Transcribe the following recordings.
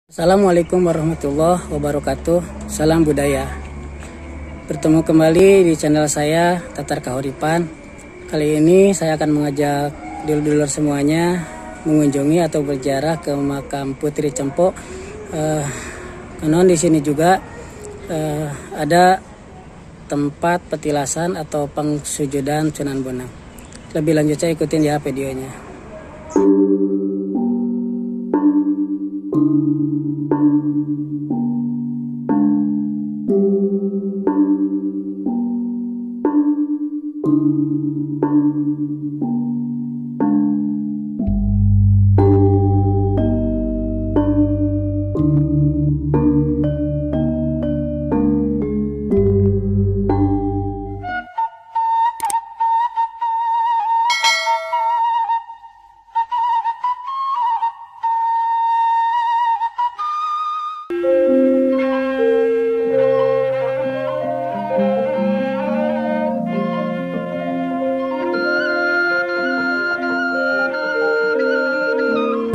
Assalamualaikum warahmatullahi wabarakatuh. Salam budaya. Bertemu kembali di channel saya Tatar Kahuripan. Kali ini saya akan mengajak dulur-dulur semuanya mengunjungi atau berziarah ke makam Putri Cempo. Di sini juga ada tempat petilasan atau pengsujudan Sunan Bonang. Lebih lanjutnya ikutin ya videonya.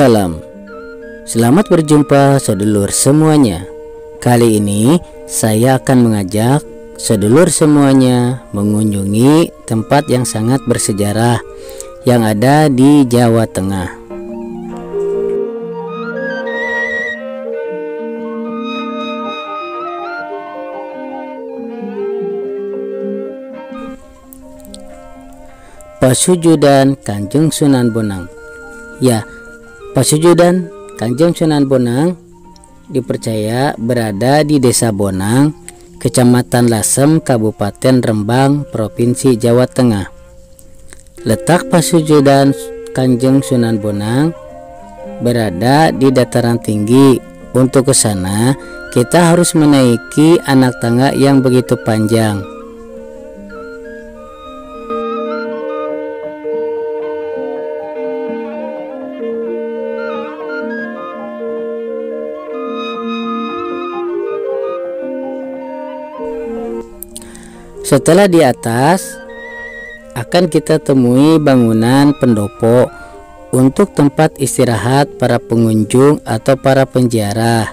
Salam, selamat berjumpa sedulur semuanya. Kali ini saya akan mengajak sedulur semuanya mengunjungi tempat yang sangat bersejarah yang ada di Jawa Tengah. Pasujudan Kanjeng Sunan Bonang. Ya, Pasujudan Kanjeng Sunan Bonang dipercaya berada di Desa Bonang, Kecamatan Lasem, Kabupaten Rembang, Provinsi Jawa Tengah. Letak Pasujudan Kanjeng Sunan Bonang berada di dataran tinggi. Untuk ke sana kita harus menaiki anak tangga yang begitu panjang. Setelah di atas akan kita temui bangunan pendopo untuk tempat istirahat para pengunjung atau para penziarah.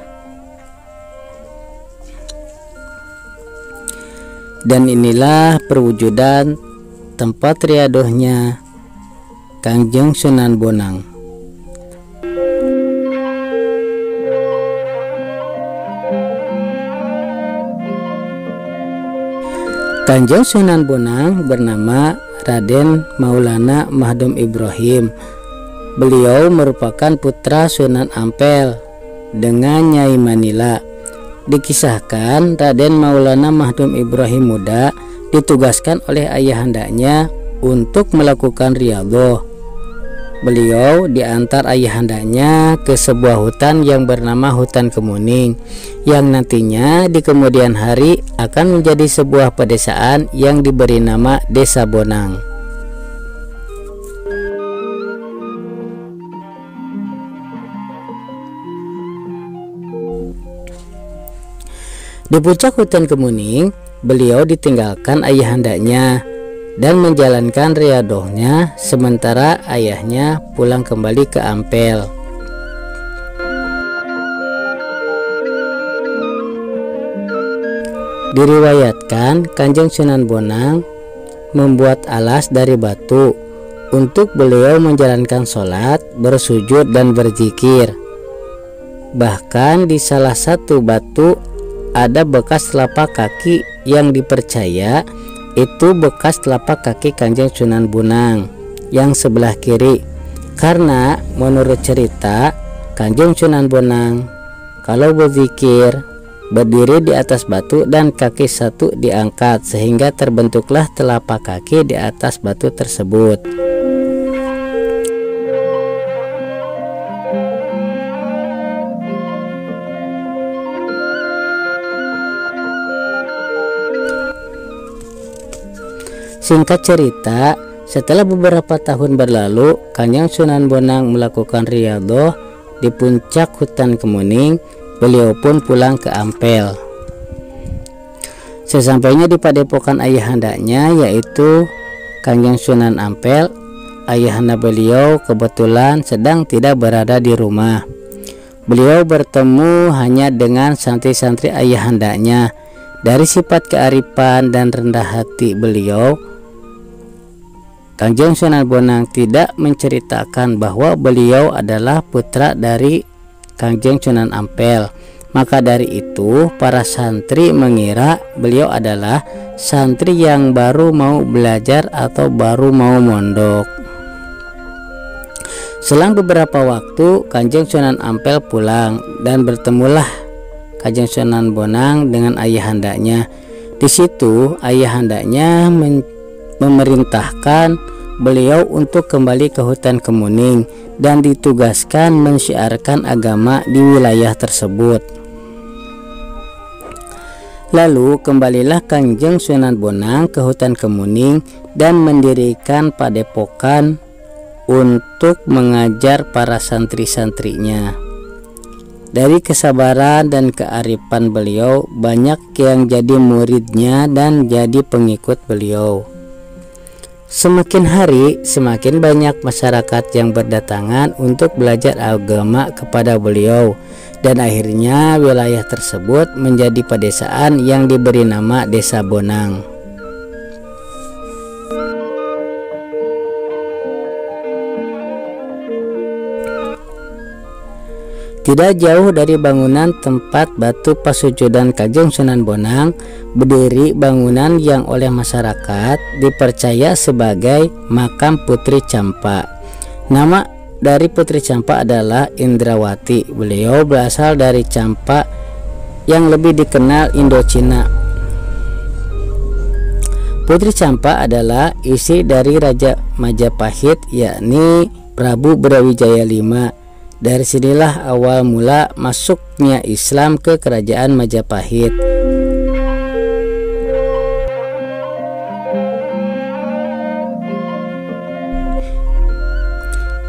Dan inilah perwujudan tempat riadohnya Kanjeng Sunan Bonang. Kanjeng Sunan Bonang bernama Raden Maulana Mahdum Ibrahim. Beliau merupakan putra Sunan Ampel dengan Nyai Manila. Dikisahkan Raden Maulana Mahdum Ibrahim muda ditugaskan oleh ayahandanya untuk melakukan riyadhah. Beliau diantar ayahandanya ke sebuah hutan yang bernama Hutan Kemuning, yang nantinya di kemudian hari akan menjadi sebuah pedesaan yang diberi nama Desa Bonang. Di puncak Hutan Kemuning, beliau ditinggalkan ayahandanya dan menjalankan riyadhahnya sementara ayahnya pulang kembali ke Ampel. Diriwayatkan Kanjeng Sunan Bonang membuat alas dari batu untuk beliau menjalankan sholat, bersujud dan berzikir. Bahkan di salah satu batu ada bekas telapak kaki yang dipercaya itu bekas telapak kaki Kanjeng Sunan Bonang yang sebelah kiri, karena menurut cerita Kanjeng Sunan Bonang kalau berzikir berdiri di atas batu dan kaki satu diangkat sehingga terbentuklah telapak kaki di atas batu tersebut. Singkat cerita, setelah beberapa tahun berlalu, Kanjeng Sunan Bonang melakukan riyadhah di puncak Hutan Kemuning. Beliau pun pulang ke Ampel. Sesampainya di padepokan ayahandanya, yaitu Kanjeng Sunan Ampel, ayahanda beliau kebetulan sedang tidak berada di rumah. Beliau bertemu hanya dengan santri-santri ayahandanya. Dari sifat kearifan dan rendah hati beliau, Kanjeng Sunan Bonang tidak menceritakan bahwa beliau adalah putra dari Kanjeng Sunan Ampel. Maka dari itu para santri mengira beliau adalah santri yang baru mau belajar atau baru mau mondok. Selang beberapa waktu Kanjeng Sunan Ampel pulang dan bertemulah Kanjeng Sunan Bonang dengan ayahandanya. Di situ ayahandanya memerintahkan beliau untuk kembali ke hutan Kemuning dan ditugaskan mensyiarkan agama di wilayah tersebut. Lalu kembalilah Kanjeng Sunan Bonang ke hutan Kemuning dan mendirikan padepokan untuk mengajar para santri-santrinya. Dari kesabaran dan kearifan beliau, banyak yang jadi muridnya dan jadi pengikut beliau. Semakin hari semakin banyak masyarakat yang berdatangan untuk belajar agama kepada beliau, dan akhirnya wilayah tersebut menjadi pedesaan yang diberi nama Desa Bonang. Tidak jauh dari bangunan tempat batu pasujudan Kanjeng Sunan Bonang berdiri bangunan yang oleh masyarakat dipercaya sebagai makam Putri Campa. Nama dari Putri Campa adalah Indrawati. Beliau berasal dari Campa yang lebih dikenal Indochina. Putri Campa adalah istri dari Raja Majapahit, yakni Prabu Brawijaya V. Dari sinilah awal mula masuknya Islam ke kerajaan Majapahit.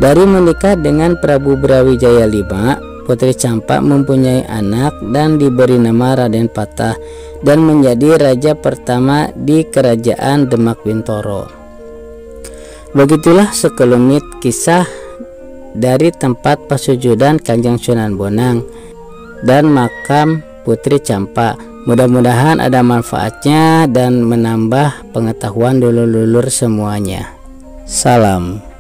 Dari menikah dengan Prabu Brawijaya V, Putri Campa mempunyai anak dan diberi nama Raden Patah dan menjadi raja pertama di kerajaan Demak Bintoro. Begitulah sekelumit kisah dari tempat pasujudan Kanjeng Sunan Bonang dan makam Putri Campa. Mudah-mudahan ada manfaatnya dan menambah pengetahuan dulur-dulur semuanya. Salam.